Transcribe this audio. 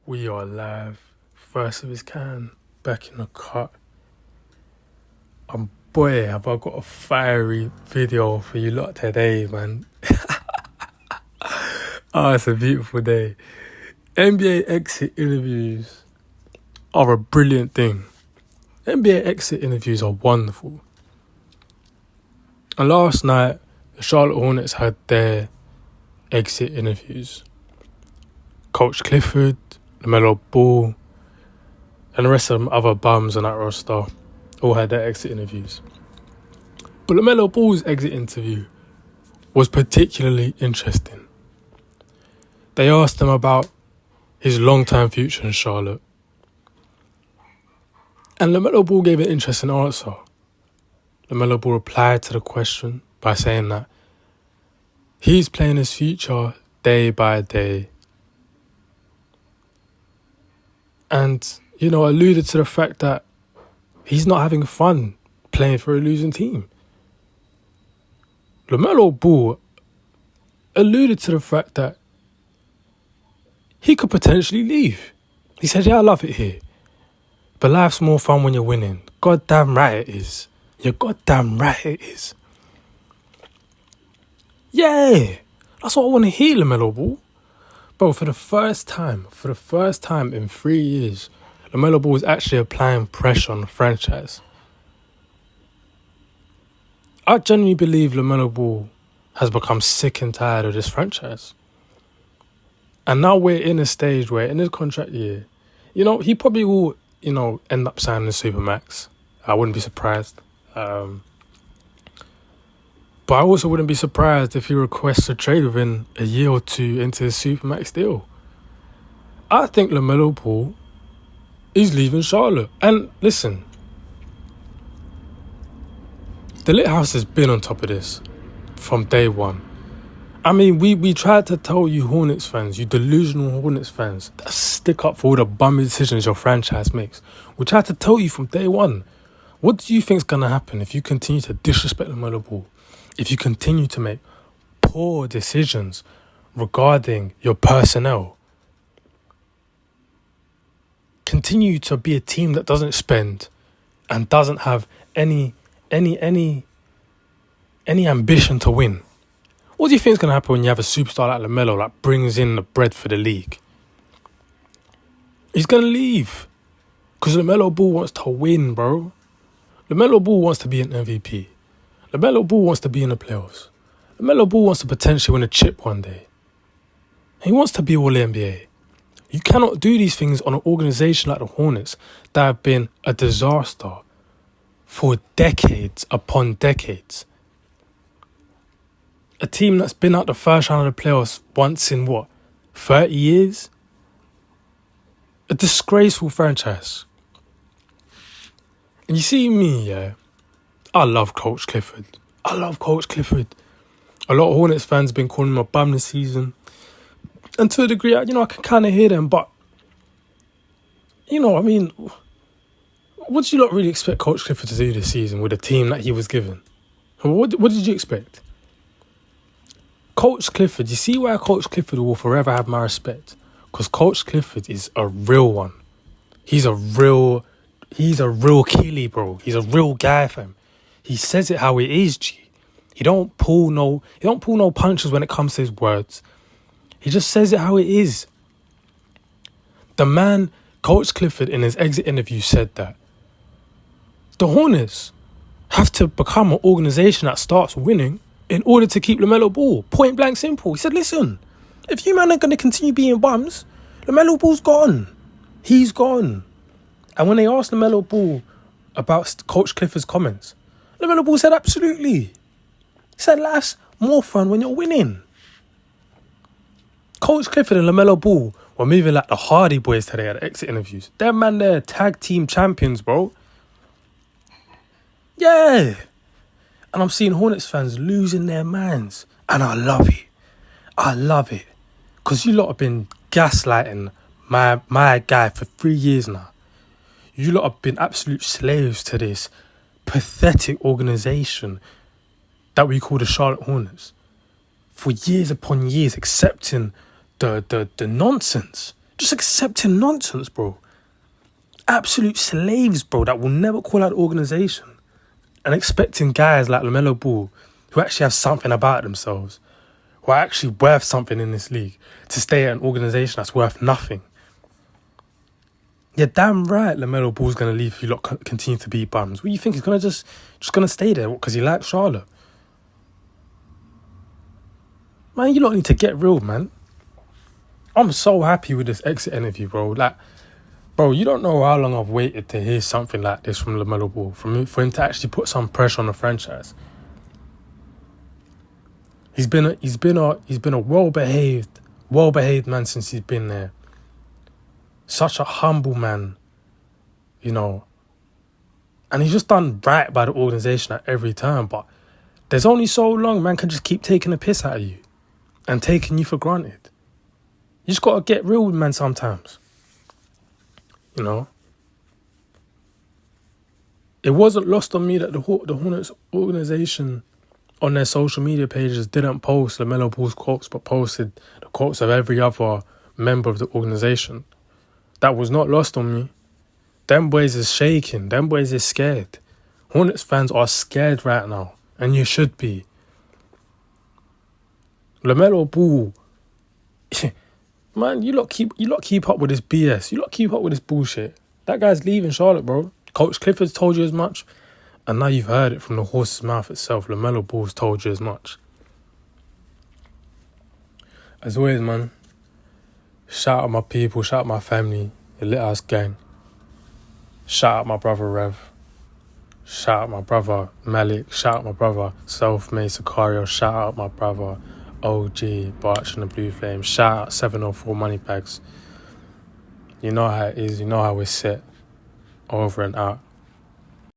We are live, first of its kind, back in the cut. And boy, have I got a fiery video for you lot today, man. It's a beautiful day. NBA exit interviews are a brilliant thing. NBA exit interviews are wonderful. And last night, the Charlotte Hornets had their exit interviews. Coach Clifford, Lamelo Ball, and the rest of them other bums on that roster all had their exit interviews. But Lamelo Ball's exit interview was particularly interesting. They asked him about his long-term future in Charlotte. And Lamelo Ball gave an interesting answer. Lamelo Ball replied to the question by saying that he's playing his future day by day. And, alluded to the fact that he's not having fun playing for a losing team. Lamelo Ball alluded to the fact that he could potentially leave. He said, I love it here, but life's more fun when you're winning. Goddamn right it is. You're goddamn right it is. Yeah, that's what I want to hear, Lamelo Ball. Bro, for the first time in 3 years, Lamelo Ball is actually applying pressure on the franchise. I genuinely believe Lamelo Ball has become sick and tired of this franchise. And now we're in a stage where, in his contract year, he probably will, end up signing the Supermax. I wouldn't be surprised. But I also wouldn't be surprised if he requests a trade within a year or two into the Supermax deal. I think Lamelo Ball is leaving Charlotte. And listen, the Lit House has been on top of this from day one. I mean, we tried to tell you Hornets fans, you delusional Hornets fans, that stick up for all the bummy decisions your franchise makes. We tried to tell you from day one. What do you think is going to happen if you continue to disrespect Lamelo Ball? If you continue to make poor decisions regarding your personnel? Continue to be a team that doesn't spend and doesn't have any ambition to win. What do you think is going to happen when you have a superstar like Lamelo that brings in the bread for the league? He's going to leave because Lamelo Ball wants to win, bro. Lamelo Ball wants to be an MVP. Lamelo Ball wants to be in the playoffs. Lamelo Ball wants to potentially win a chip one day. He wants to be All-NBA. You cannot do these things on an organisation like the Hornets that have been a disaster for decades upon decades. A team that's been out the first round of the playoffs once in 30 years? A disgraceful franchise. And you see me, yeah? I love Coach Clifford. A lot of Hornets fans have been calling him a bum this season. And to a degree, I can kind of hear them. But, what did you not really expect Coach Clifford to do this season with the team that he was given? What did you expect? Coach Clifford, you see why Coach Clifford will forever have my respect? Because Coach Clifford is a real one. He's a real Keely, bro. He's a real guy, fam. He says it how it is, G. He don't pull no punches when it comes to his words. He just says it how it is. The man, Coach Clifford, in his exit interview said that the Hornets have to become an organisation that starts winning in order to keep Lamelo Ball. Point blank simple. He said, listen, if you man are going to continue being bums, Lamelo Ball's gone. He's gone. And when they asked Lamelo Ball about Coach Clifford's comments, Lamelo Ball said absolutely. He said life's more fun when you're winning. Coach Clifford and Lamelo Ball were moving like the Hardy Boys today at the exit interviews. They're tag team champions, bro. Yeah. And I'm seeing Hornets fans losing their minds. And I love it. Because you lot have been gaslighting my guy for 3 years now. You lot have been absolute slaves to this pathetic organisation that we call the Charlotte Hornets for years upon years, accepting the nonsense, Just accepting nonsense, bro. Absolute slaves, bro, that will never call out the organisation. And expecting guys like Lamelo Ball, who actually have something about themselves, who are actually worth something in this league, to stay at an organisation that's worth nothing. You're damn right Lamelo Ball's going to leave if you lot continue to beat bums. What do you think? He's going to just going to stay there because he likes Charlotte? Man, you lot need to get real, man. I'm so happy with this exit interview, bro. Like, bro, you don't know how long I've waited to hear something like this from Lamelo Ball, for him to actually put some pressure on the franchise. He's been a well-behaved man since he's been there. Such a humble man, you know. And he's just done right by the organisation at every turn. But there's only so long man can just keep taking a piss out of you and taking you for granted. You just got to get real with man sometimes. You know? It wasn't lost on me that the Hornets organisation on their social media pages didn't post Lamelo Ball's quotes, but posted the quotes of every other member of the organisation. That was not lost on me. Them boys is shaking. Them boys is scared. Hornets fans are scared right now, and you should be. Lamelo Ball, man, you lot keep up with this BS. You lot keep up with this bullshit. That guy's leaving Charlotte, bro. Coach Clifford's told you as much, and now you've heard it from the horse's mouth itself. Lamelo Ball's told you as much. As always, man, shout out my people, shout out my family, the Lit House Gang. Shout out my brother Rev. Shout out my brother Malik. Shout out my brother Self-Made Sicario. Shout out my brother OG Barch and the Blue Flame. Shout out 704 Moneybags. You know how it is. You know how we're set. Over and out.